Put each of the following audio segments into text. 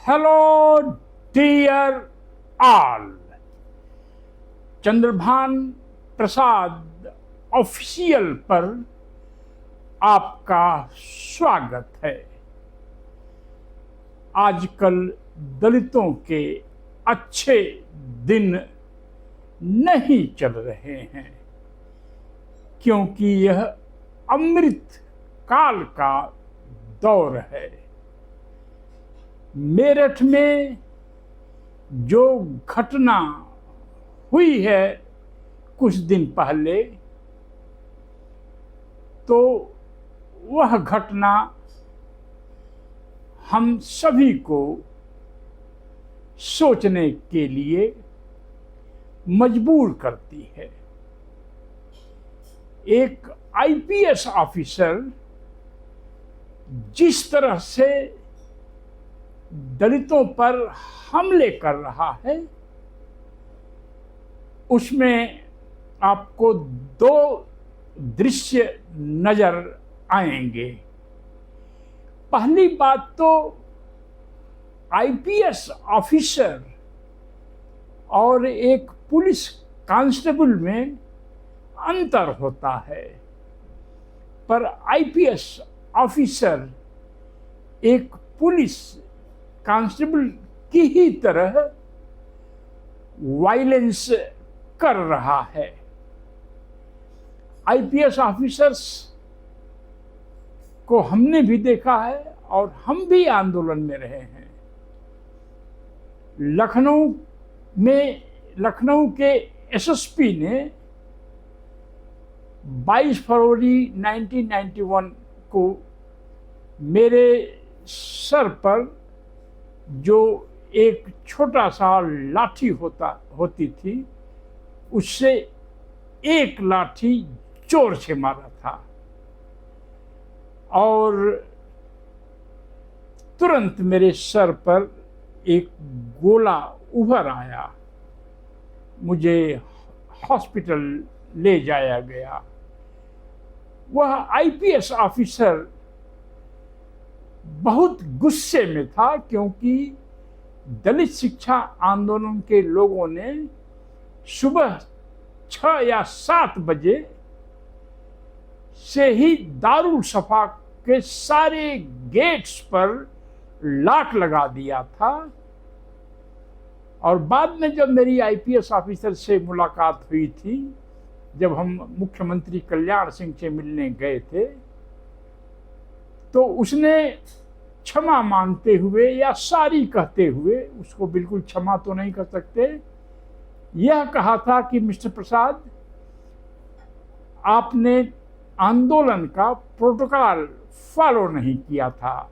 Hello dear all, Chandrabhan प्रसाद official पर आपका स्वागत है। आजकल दलितों के अच्छे दिन नहीं चल रहे हैं, क्योंकि यह अमृत काल का दौर है। मेरठ में जो घटना हुई है कुछ दिन पहले, तो वह घटना हम सभी को सोचने के लिए मजबूर करती है। एक आईपीएस ऑफिसर जिस तरह से दलितों पर हमले कर रहा है, उसमें आपको दो दृश्य नजर आएंगे। पहली बात तो आईपीएस ऑफिसर और एक पुलिस कांस्टेबल में अंतर होता है, पर आईपीएस ऑफिसर एक पुलिस कांस्टेबल की ही तरह वायलेंस कर रहा है। आईपीएस ऑफिसर्स को हमने भी देखा है और हम भी आंदोलन में रहे हैं। लखनऊ के एसएसपी ने 22 फरवरी 1991 को मेरे सर पर जो एक छोटा सा लाठी होती थी, उससे एक लाठी जोर से मारा था और तुरंत मेरे सर पर एक गोला उभर आया। मुझे हॉस्पिटल ले जाया गया। वह आईपीएस ऑफिसर बहुत गुस्से में था, क्योंकि दलित शिक्षा आंदोलन के लोगों ने सुबह 6 या 7 बजे से ही दारुल सफा के सारे गेट्स पर लॉक लगा दिया था। और बाद में जब मेरी आईपीएस ऑफिसर से मुलाकात हुई थी, जब हम मुख्यमंत्री कल्याण सिंह से मिलने गए थे, तो उसने क्षमा मांगते हुए या सॉरी कहते हुए, उसको बिल्कुल क्षमा तो नहीं कर सकते, यह कहा था कि मिस्टर प्रसाद, आपने आंदोलन का प्रोटोकॉल फॉलो नहीं किया था।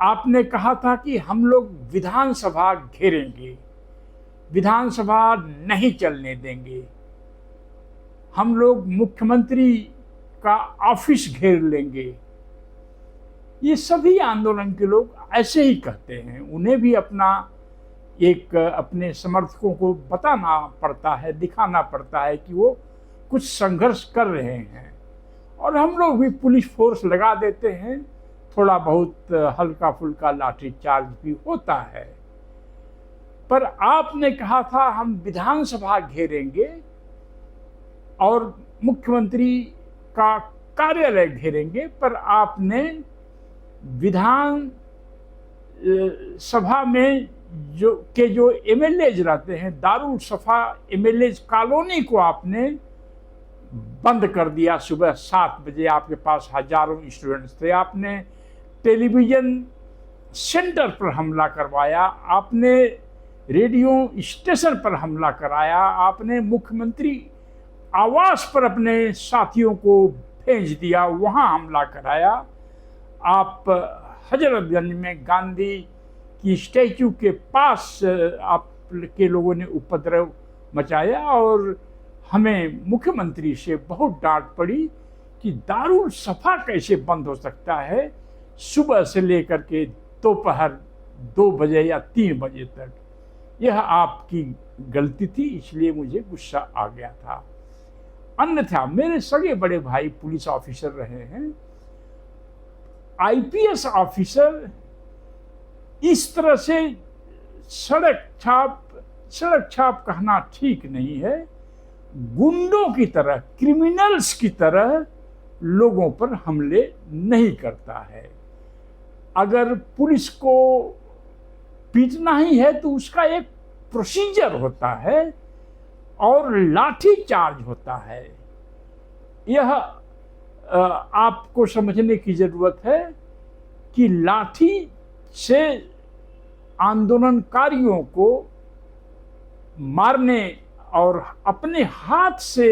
आपने कहा था कि हम लोग विधानसभा घेरेंगे, विधानसभा नहीं चलने देंगे, हम लोग मुख्यमंत्री का ऑफिस घेर लेंगे। ये सभी आंदोलन के लोग ऐसे ही कहते हैं। उन्हें भी अपने समर्थकों को बताना पड़ता है, दिखाना पड़ता है कि वो कुछ संघर्ष कर रहे हैं। और हम लोग भी पुलिस फोर्स लगा देते हैं, थोड़ा बहुत हल्का फुल्का लाठी चार्ज भी होता है। पर आपने कहा था हम विधानसभा घेरेंगे और मुख्यमंत्री का कार्यालय घेरेंगे, पर आपने विधान सभा में जो एमएलएज रहते हैं, दारुल सफा एमएलएज कॉलोनी को आपने बंद कर दिया। सुबह 7 बजे आपके पास हजारों स्टूडेंट्स थे। आपने टेलीविजन सेंटर पर हमला करवाया, आपने रेडियो स्टेशन पर हमला कराया, आपने मुख्यमंत्री आवास पर अपने साथियों को भेज दिया, वहां हमला कराया। आप हजरतगंज में गांधी की स्टैचू के पास आप के लोगों ने उपद्रव मचाया और हमें मुख्यमंत्री से बहुत डांट पड़ी कि दारुल सफा कैसे बंद हो सकता है सुबह से लेकर के दोपहर 2 बजे या 3 बजे तक। यह आपकी गलती थी, इसलिए मुझे गुस्सा आ गया था। अन्यथा मेरे सगे बड़े भाई पुलिस ऑफिसर रहे हैं। आईपीएस ऑफिसर इस तरह से सड़क छाप कहना ठीक नहीं है, गुंडों की तरह, क्रिमिनल्स की तरह लोगों पर हमले नहीं करता है। अगर पुलिस को पीटना ही है तो उसका एक प्रोसीजर होता है और लाठी चार्ज होता है। यह आपको समझने की जरूरत है कि लाठी से आंदोलनकारियों को मारने और अपने हाथ से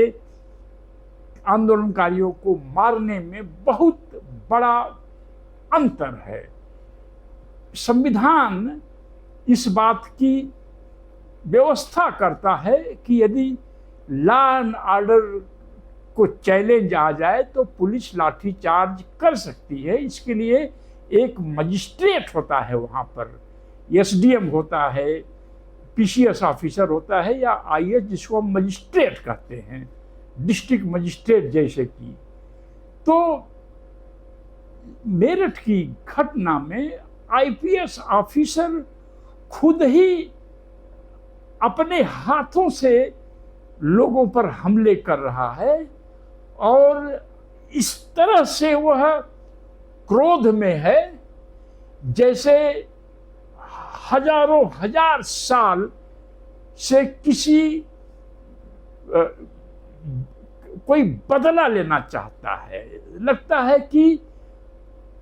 आंदोलनकारियों को मारने में बहुत बड़ा अंतर है। संविधान इस बात की व्यवस्था करता है कि यदि लॉ एंड ऑर्डर को चैलेंज आ जाए तो पुलिस लाठी चार्ज कर सकती है। इसके लिए एक मजिस्ट्रेट होता है, वहाँ पर एसडीएम होता है, पीसीएस ऑफिसर होता है या आईएएस, जिसको हम मजिस्ट्रेट कहते हैं, डिस्ट्रिक्ट मजिस्ट्रेट जैसे कि। तो मेरठ की घटना में आईपीएस ऑफिसर खुद ही अपने हाथों से लोगों पर हमले कर रहा है और इस तरह से वह क्रोध में है जैसे हजारों हजार साल से किसी कोई बदला लेना चाहता है। लगता है कि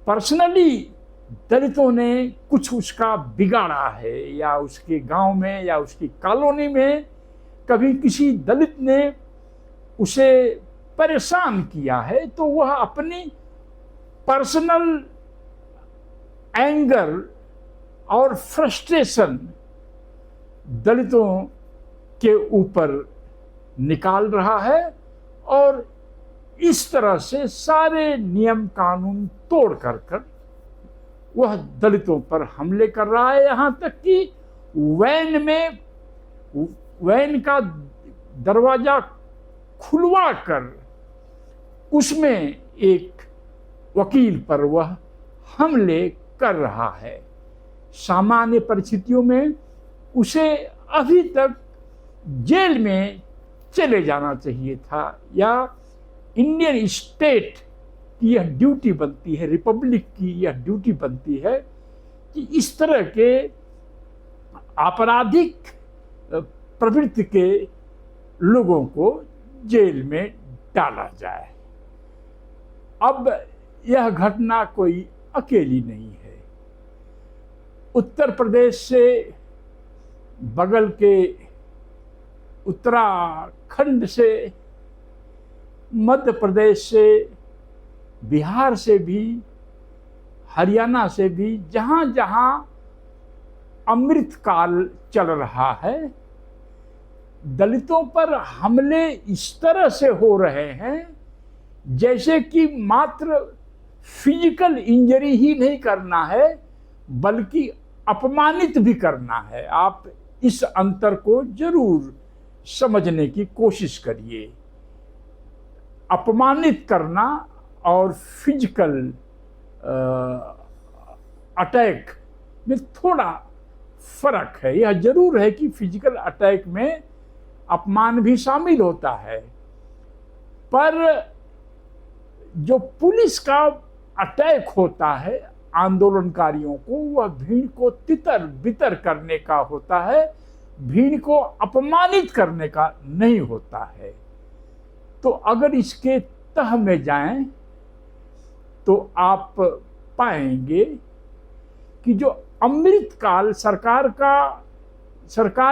पर्सनली दलितों ने कुछ उसका बिगाड़ा है, या उसके गांव में या उसकी कॉलोनी में कभी किसी दलित ने उसे परेशान किया है, तो वह अपनी पर्सनल एंगर और फ्रस्ट्रेशन दलितों के ऊपर निकाल रहा है और इस तरह से सारे नियम कानून तोड़ कर वह दलितों पर हमले कर रहा है। यहाँ तक कि वैन का दरवाजा खुलवा कर उसमें एक वकील पर वह हमले कर रहा है। सामान्य परिस्थितियों में उसे अभी तक जेल में चले जाना चाहिए था, या इंडियन स्टेट की यह ड्यूटी बनती है, रिपब्लिक की यह ड्यूटी बनती है कि इस तरह के आपराधिक प्रवृत्ति के लोगों को जेल में डाला जाए। अब यह घटना कोई अकेली नहीं है। उत्तर प्रदेश से बगल के उत्तराखंड से, मध्य प्रदेश से, बिहार से भी, हरियाणा से भी, जहाँ जहाँ अमृतकाल चल रहा है, दलितों पर हमले इस तरह से हो रहे हैं जैसे कि मात्र फिजिकल इंजरी ही नहीं करना है बल्कि अपमानित भी करना है। आप इस अंतर को जरूर समझने की कोशिश करिए। अपमानित करना और फिजिकल अटैक में थोड़ा फर्क है। यह जरूर है कि फिजिकल अटैक में अपमान भी शामिल होता है, पर जो पुलिस का अटैक होता है आंदोलनकारियों को, वह भीड़ को तितर बितर करने का होता है, भीड़ को अपमानित करने का नहीं होता है। तो अगर इसके तह में जाएं तो आप पाएंगे कि जो अमृतकाल सरकार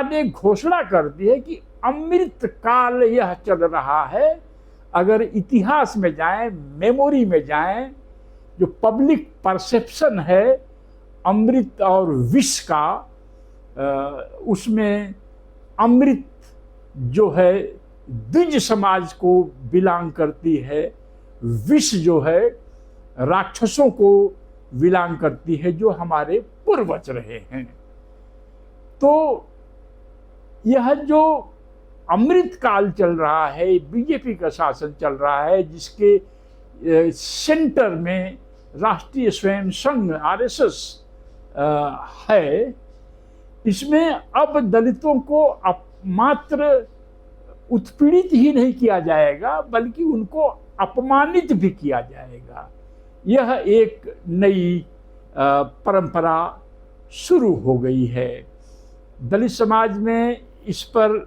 ने घोषणा कर दी है कि अमृतकाल यह चल रहा है। अगर इतिहास में जाएं, मेमोरी में जाएं, जो पब्लिक परसेप्शन है अमृत और विष का, उसमें अमृत जो है द्विज समाज को बिलोंग करती है, विष जो है राक्षसों को बिलोंग करती है, जो हमारे पूर्वज रहे हैं। तो यह जो अमृत काल चल रहा है, बीजेपी का शासन चल रहा है, जिसके सेंटर में राष्ट्रीय स्वयं संघ आरएसएस है, इसमें अब दलितों को मात्र उत्पीड़ित ही नहीं किया जाएगा बल्कि उनको अपमानित भी किया जाएगा। यह एक नई परंपरा शुरू हो गई है। दलित समाज में इस पर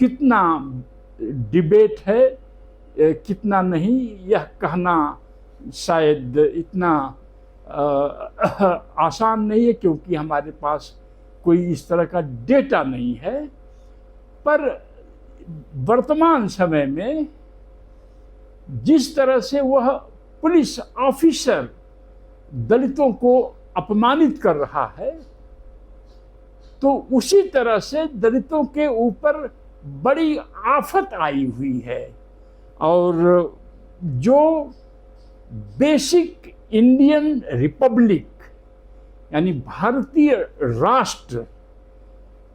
कितना डिबेट है, कितना नहीं, यह कहना शायद इतना आसान नहीं है, क्योंकि हमारे पास कोई इस तरह का डेटा नहीं है। पर वर्तमान समय में जिस तरह से वह पुलिस ऑफिसर दलितों को अपमानित कर रहा है, तो उसी तरह से दलितों के ऊपर बड़ी आफत आई हुई है। और जो बेसिक इंडियन रिपब्लिक यानी भारतीय राष्ट्र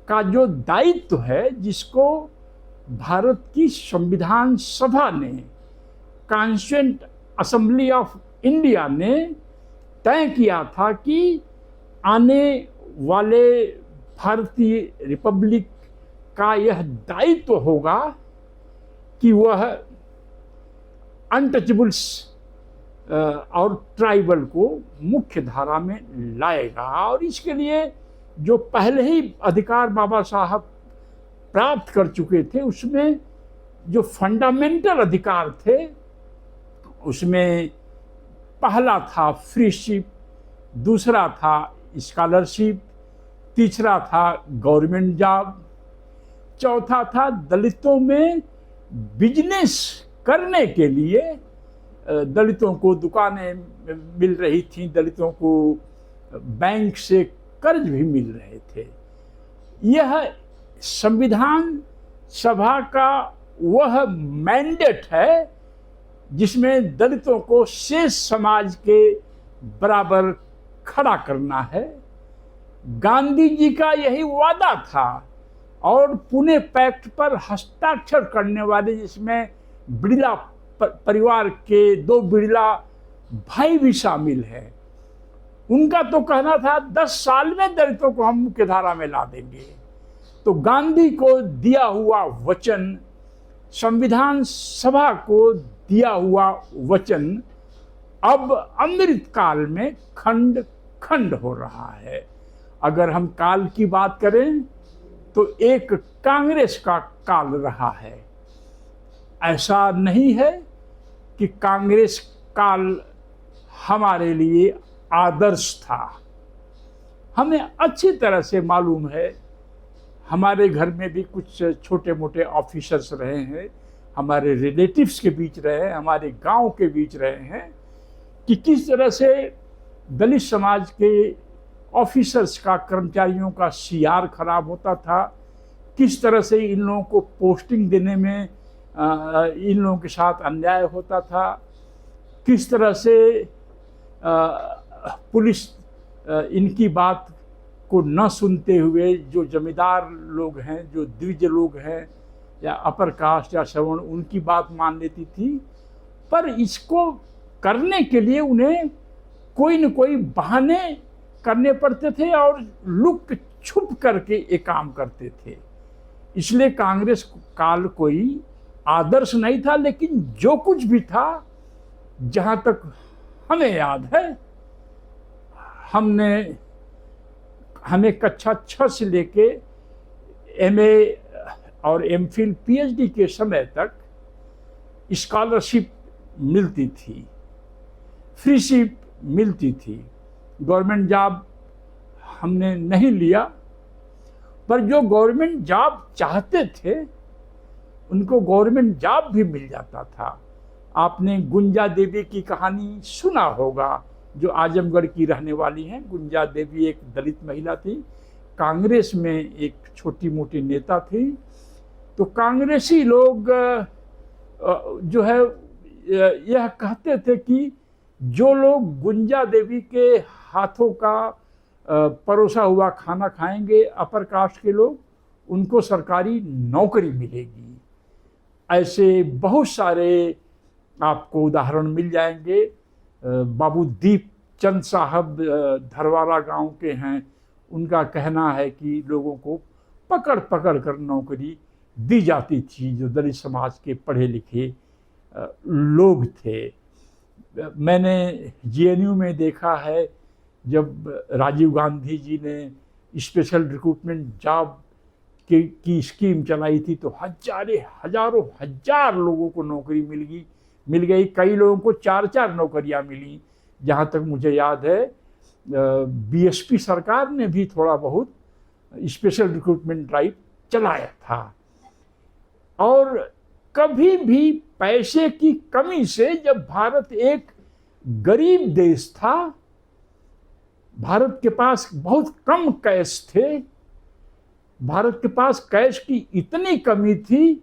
का जो दायित्व है, जिसको भारत की संविधान सभा ने, कॉन्स्टिट्यूएंट असेंबली ऑफ इंडिया ने तय किया था कि आने वाले भारतीय रिपब्लिक का यह दायित्व होगा कि वह अनटचेबल्स और ट्राइबल को मुख्य धारा में लाएगा। और इसके लिए जो पहले ही अधिकार बाबा साहब प्राप्त कर चुके थे, उसमें जो फंडामेंटल अधिकार थे, उसमें पहला था फ्रीशिप, दूसरा था स्कॉलरशिप, तीसरा था गवर्नमेंट जॉब, चौथा था दलितों में बिजनेस करने के लिए दलितों को दुकानें मिल रही थीं, दलितों को बैंक से कर्ज भी मिल रहे थे। यह संविधान सभा का वह मैंडेट है जिसमें दलितों को शेष समाज के बराबर खड़ा करना है। गांधी जी का यही वादा था। और पुणे पैक्ट पर हस्ताक्षर करने वाले, जिसमें बिड़ला परिवार के 2 बिड़ला भाई भी शामिल हैं, उनका तो कहना था 10 साल में दलितों को हम मुख्य धारा में ला देंगे। तो गांधी को दिया हुआ वचन, संविधान सभा को दिया हुआ वचन अब अमृत काल में खंड खंड हो रहा है। अगर हम काल की बात करें तो एक कांग्रेस का काल रहा है। ऐसा नहीं है कि कांग्रेस काल हमारे लिए आदर्श था। हमें अच्छी तरह से मालूम है, हमारे घर में भी कुछ छोटे मोटे ऑफिसर्स रहे हैं, हमारे रिलेटिव्स के बीच रहे हैं, हमारे गांव के बीच रहे हैं, कि किस तरह से दलित समाज के ऑफिसर्स का, कर्मचारियों का सीआर खराब होता था, किस तरह से इन लोगों को पोस्टिंग देने में इन लोगों के साथ अन्याय होता था, किस तरह से पुलिस इनकी बात को न सुनते हुए जो जमींदार लोग हैं, जो द्विज लोग हैं या अपर कास्ट या श्रवण, उनकी बात मान लेती थी। पर इसको करने के लिए उन्हें कोई न कोई बहाने करने पड़ते थे और लुक छुप करके ये काम करते थे। इसलिए कांग्रेस काल कोई आदर्श नहीं था। लेकिन जो कुछ भी था, जहाँ तक हमें याद है, हमें कक्षा 6 से लेके एमए और एमफिल पीएचडी के समय तक स्कॉलरशिप मिलती थी, फ्रीशिप मिलती थी। गवर्नमेंट जॉब हमने नहीं लिया, पर जो गवर्नमेंट जॉब चाहते थे उनको गवर्नमेंट जॉब भी मिल जाता था। आपने गुंजा देवी की कहानी सुना होगा, जो आजमगढ़ की रहने वाली हैं। गुंजा देवी एक दलित महिला थी, कांग्रेस में एक छोटी मोटी नेता थी। तो कांग्रेसी लोग जो है यह कहते थे कि जो लोग गुंजा देवी के हाथों का परोसा हुआ खाना खाएंगे, अपर कास्ट के लोग, उनको सरकारी नौकरी मिलेगी। ऐसे बहुत सारे आपको उदाहरण मिल जाएंगे। बाबू दीप चंद साहब धरवारा गांव के हैं, उनका कहना है कि लोगों को पकड़ पकड़ कर नौकरी दी जाती थी जो दलित समाज के पढ़े लिखे लोग थे। मैंने जेएनयू में देखा है, जब राजीव गांधी जी ने स्पेशल रिक्रूटमेंट जॉब की स्कीम चलाई थी तो हजारों हजार लोगों को नौकरी मिल गई। कई लोगों को 4-4 नौकरियां मिली। जहाँ तक मुझे याद है बीएसपी सरकार ने भी थोड़ा बहुत स्पेशल रिक्रूटमेंट ड्राइव चलाया था। और कभी भी पैसे की कमी से, जब भारत एक गरीब देश था, भारत के पास बहुत कम कैश थे, भारत के पास कैश की इतनी कमी थी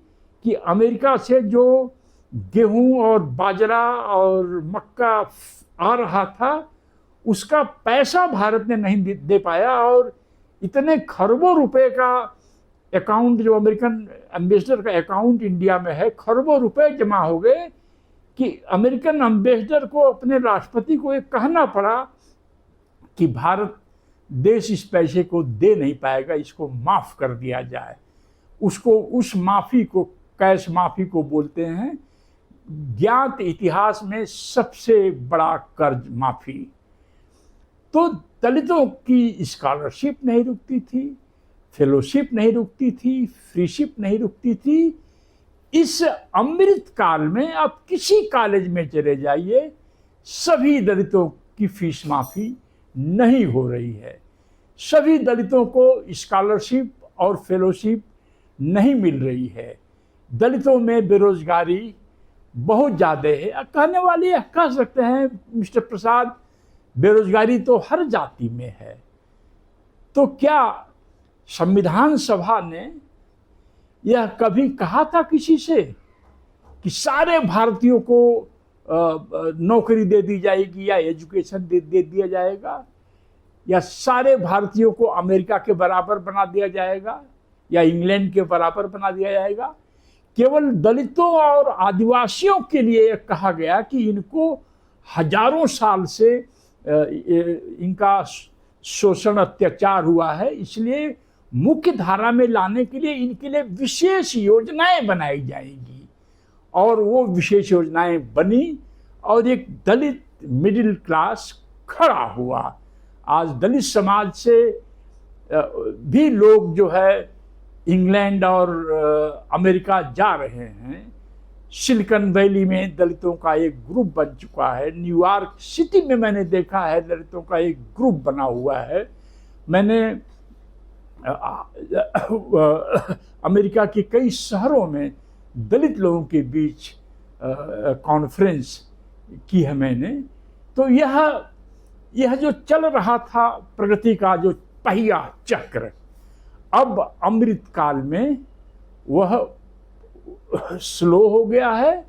कि अमेरिका से जो गेहूं और बाजरा और मक्का आ रहा था उसका पैसा भारत ने नहीं दे पाया, और इतने खरबों रुपए का अकाउंट, जो अमेरिकन एम्बेसडर का अकाउंट इंडिया में है, खरबों रुपए जमा हो गए कि अमेरिकन एम्बेसडर को अपने राष्ट्रपति को ये कहना पड़ा कि भारत देश इस पैसे को दे नहीं पाएगा, इसको माफ़ कर दिया जाए। उस माफ़ी को, कैश माफ़ी को बोलते हैं ज्ञात इतिहास में सबसे बड़ा कर्ज माफ़ी। तो दलितों की स्कॉलरशिप नहीं रुकती थी, फेलोशिप नहीं रुकती थी, फ्रीशिप नहीं रुकती थी। इस अमृत काल में आप किसी कॉलेज में चले जाइए, सभी दलितों की फीस माफ़ी नहीं हो रही है, सभी दलितों को स्कॉलरशिप और फेलोशिप नहीं मिल रही है। दलितों में बेरोजगारी बहुत ज़्यादा है। कहने वाले कह सकते हैं मिस्टर प्रसाद, बेरोजगारी तो हर जाति में है। तो क्या संविधान सभा ने यह कभी कहा था किसी से कि सारे भारतीयों को नौकरी दे दी जाएगी या एजुकेशन दे दिया जाएगा, या सारे भारतीयों को अमेरिका के बराबर बना दिया जाएगा या इंग्लैंड के बराबर बना दिया जाएगा? केवल दलितों और आदिवासियों के लिए कहा गया कि इनको हजारों साल से इनका शोषण अत्याचार हुआ है, इसलिए मुख्य धारा में लाने के लिए इनके लिए विशेष योजनाएं बनाई जाएगी। और वो विशेष योजनाएं बनी और एक दलित मिडिल क्लास खड़ा हुआ। आज दलित समाज से भी लोग जो है इंग्लैंड और अमेरिका जा रहे हैं। सिलिकॉन वैली में दलितों का एक ग्रुप बन चुका है। न्यूयॉर्क सिटी में मैंने देखा है दलितों का एक ग्रुप बना हुआ है। मैंने अमेरिका के कई शहरों में दलित लोगों के बीच कॉन्फ्रेंस की है मैंने। तो यह जो चल रहा था प्रगति का जो पहिया चक्र, अब अमृत काल में वह स्लो हो गया है,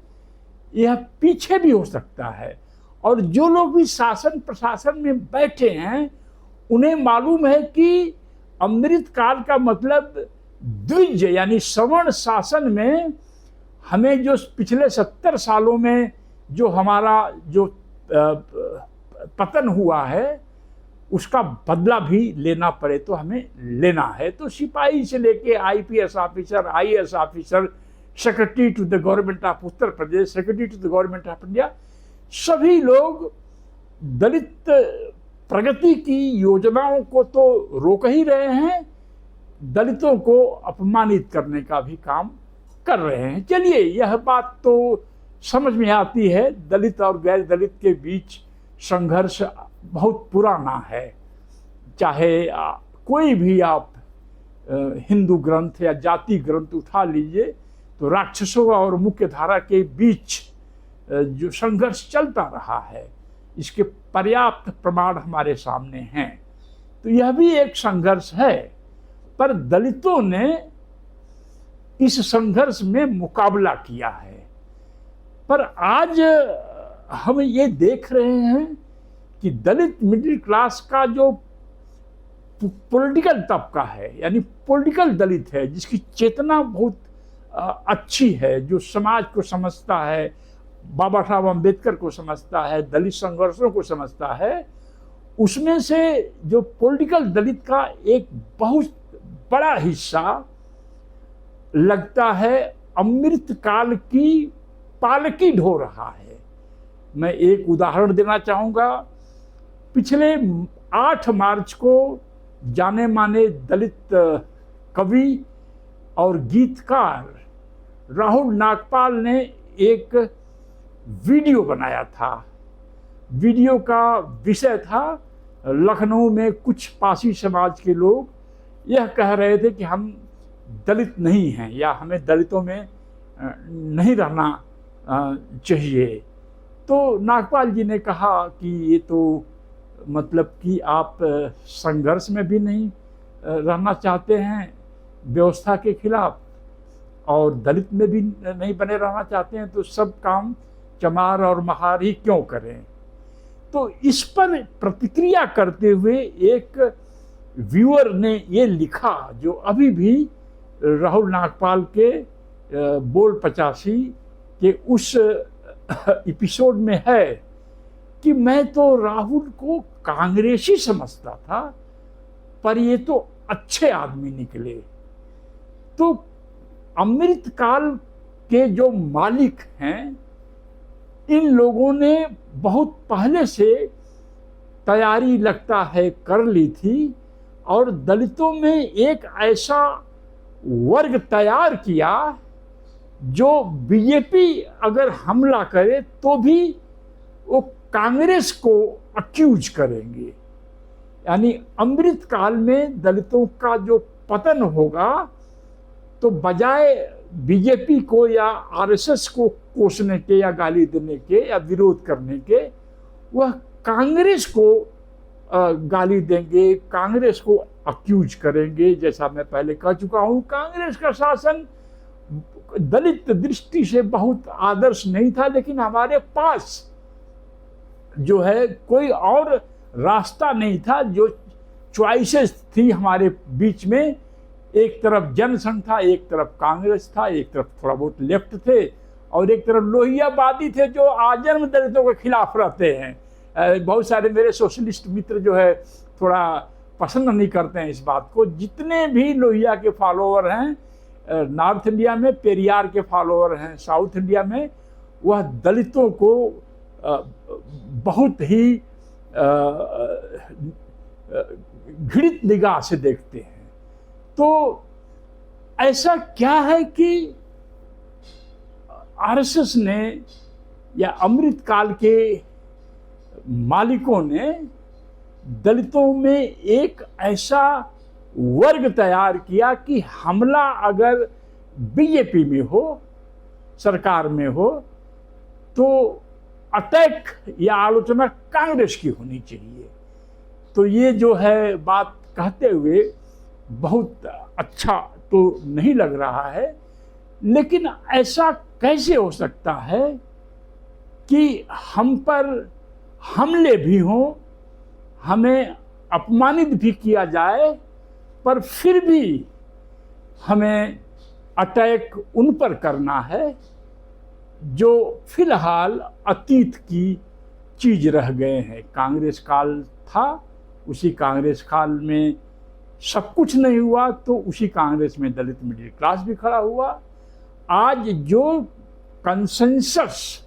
यह पीछे भी हो सकता है। और जो लोग भी शासन प्रशासन में बैठे हैं उन्हें मालूम है कि अमृत काल का मतलब द्विज यानी सवर्ण शासन में हमें जो पिछले 70 सालों में जो हमारा जो पतन हुआ है उसका बदला भी लेना पड़े तो हमें लेना है। तो सिपाही से लेके IPS officer, IAS officer, secretary to the government of Uttar Pradesh, secretary to the government of India, सभी लोग दलित प्रगति की योजनाओं को तो रोक ही रहे हैं, दलितों को अपमानित करने का भी काम कर रहे हैं। चलिए, यह बात तो समझ में आती है, दलित और गैर दलित के बीच संघर्ष बहुत पुराना है। चाहे कोई भी आप हिंदू ग्रंथ या जाति ग्रंथ उठा लीजिए तो राक्षसों और मुख्य धारा के बीच जो संघर्ष चलता रहा है, इसके पर्याप्त प्रमाण हमारे सामने हैं। तो यह भी एक संघर्ष है, पर दलितों ने इस संघर्ष में मुकाबला किया है। पर आज हम ये देख रहे हैं कि दलित मिडिल क्लास का जो पॉलिटिकल तबका है, यानी पॉलिटिकल दलित है, जिसकी चेतना बहुत अच्छी है, जो समाज को समझता है, बाबा साहब अम्बेडकर को समझता है, दलित संघर्षों को समझता है, उसमें से जो पॉलिटिकल दलित का एक बहुत बड़ा हिस्सा लगता है अमृत काल की पालकी ढो रहा है। मैं एक उदाहरण देना चाहूँगा। पिछले 8 मार्च को जाने माने दलित कवि और गीतकार राहुल नागपाल ने एक वीडियो बनाया था। वीडियो का विषय था, लखनऊ में कुछ पासी समाज के लोग यह कह रहे थे कि हम दलित नहीं हैं या हमें दलितों में नहीं रहना चाहिए। तो नागपाल जी ने कहा कि ये तो मतलब कि आप संघर्ष में भी नहीं रहना चाहते हैं व्यवस्था के खिलाफ और दलित में भी नहीं बने रहना चाहते हैं, तो सब काम चमार और महार ही क्यों करें। तो इस पर प्रतिक्रिया करते हुए एक व्यूअर ने ये लिखा, जो अभी भी राहुल नागपाल के बोल 85 के उस एपिसोड में है, कि मैं तो राहुल को कांग्रेसी समझता था, पर ये तो अच्छे आदमी निकले। तो अमृतकाल के जो मालिक हैं, इन लोगों ने बहुत पहले से तैयारी लगता है कर ली थी और दलितों में एक ऐसा वर्ग तैयार किया जो बीजेपी अगर हमला करे तो भी वो कांग्रेस को अक्यूज करेंगे। यानी अमृतकाल में दलितों का जो पतन होगा तो बजाय बीजेपी को या आरएसएस को कोसने के या गाली देने के या विरोध करने के, वह कांग्रेस को गाली देंगे, कांग्रेस को अक्यूज करेंगे। जैसा मैं पहले कह चुका हूँ, कांग्रेस का शासन दलित दृष्टि से बहुत आदर्श नहीं था, लेकिन हमारे पास जो है कोई और रास्ता नहीं था। जो चॉइसेस थी हमारे बीच में, एक तरफ जनसंघ था, एक तरफ कांग्रेस था, एक तरफ थोड़ा बहुत लेफ्ट थे और एक तरफ लोहियावादी थे जो आजन्म दलितों के खिलाफ रहते हैं। बहुत सारे मेरे सोशलिस्ट मित्र जो है थोड़ा पसंद नहीं करते हैं इस बात को। जितने भी लोहिया के फॉलोअर हैं नॉर्थ इंडिया में, पेरियार के फॉलोअर हैं साउथ इंडिया में, वह दलितों को बहुत ही घृणित निगाह से देखते हैं। तो ऐसा क्या है कि आरएसएस ने या अमृतकाल के मालिकों ने दलितों में एक ऐसा वर्ग तैयार किया कि हमला अगर बीजेपी में हो, सरकार में हो, तो अटैक या आलोचना कांग्रेस की होनी चाहिए। तो ये जो है बात कहते हुए बहुत अच्छा तो नहीं लग रहा है, लेकिन ऐसा कैसे हो सकता है कि हम पर हमले भी हों, हमें अपमानित भी किया जाए, पर फिर भी हमें अटैक उन पर करना है जो फिलहाल अतीत की चीज रह गए हैं। कांग्रेस काल था, उसी कांग्रेस काल में सब कुछ नहीं हुआ, तो उसी कांग्रेस में दलित मिडिल क्लास भी खड़ा हुआ। आज जो कंसेंसस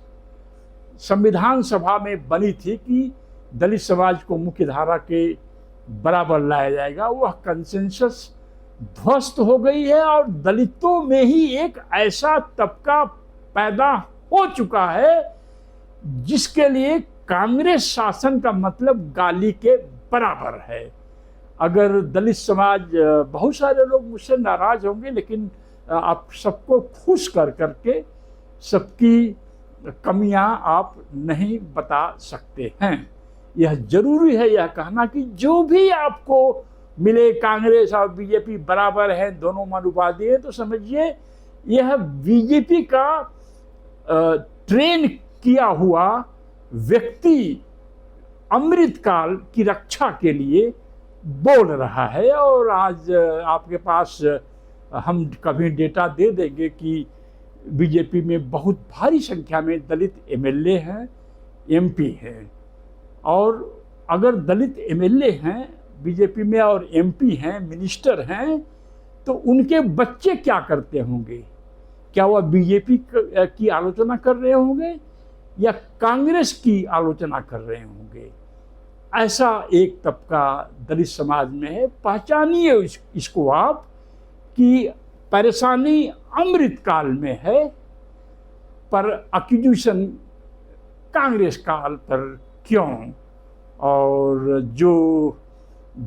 संविधान सभा में बनी थी कि दलित समाज को मुख्य धारा के बराबर लाया जाएगा, वह कंसेंसस ध्वस्त हो गई है और दलितों में ही एक ऐसा तबका पैदा हो चुका है जिसके लिए कांग्रेस शासन का मतलब गाली के बराबर है। अगर दलित समाज, बहुत सारे लोग मुझसे नाराज होंगे, लेकिन आप सबको खुश कर करके सबकी कमियां आप नहीं बता सकते हैं। यह जरूरी है यह कहना कि जो भी आपको मिले, कांग्रेस और बीजेपी बराबर हैं, दोनों अनुपाती हैं, तो समझिए यह बीजेपी का ट्रेन किया हुआ व्यक्ति अमृतकाल की रक्षा के लिए बोल रहा है। और आज आपके पास हम कभी डेटा दे देंगे कि बीजेपी में बहुत भारी संख्या में दलित एमएलए हैं, एमपी हैं। और अगर दलित एमएलए हैं बीजेपी में और एमपी हैं, मिनिस्टर हैं, तो उनके बच्चे क्या करते होंगे? क्या वह बीजेपी की आलोचना कर रहे होंगे या कांग्रेस की आलोचना कर रहे होंगे? ऐसा एक तबका दलित समाज में है। पहचानिए इसको आप कि परेशानी अमृतकाल में है, पर एक्यूजेशन कांग्रेस काल पर क्यों? और जो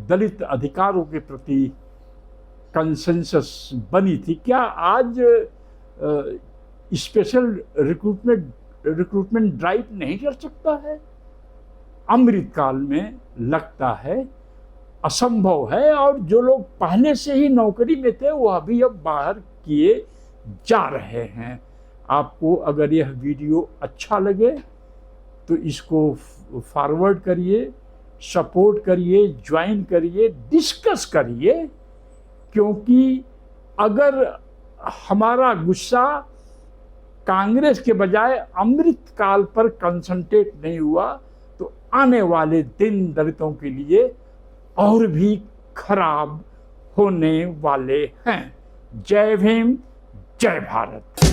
दलित अधिकारों के प्रति कंसेंसस बनी थी, क्या आज स्पेशल रिक्रूटमेंट ड्राइव नहीं चल सकता है? अमृतकाल में लगता है असंभव है। और जो लोग पहले से ही नौकरी में थे वो अभी अब बाहर किए जा रहे हैं। आपको अगर यह वीडियो अच्छा लगे तो इसको फॉरवर्ड करिए, सपोर्ट करिए, ज्वाइन करिए, डिस्कस करिए, क्योंकि अगर हमारा गुस्सा कांग्रेस के बजाय अमृतकाल पर कंसंट्रेट नहीं हुआ तो आने वाले दिन दलितों के लिए और भी खराब होने वाले हैं। जय भीम, जय भारत।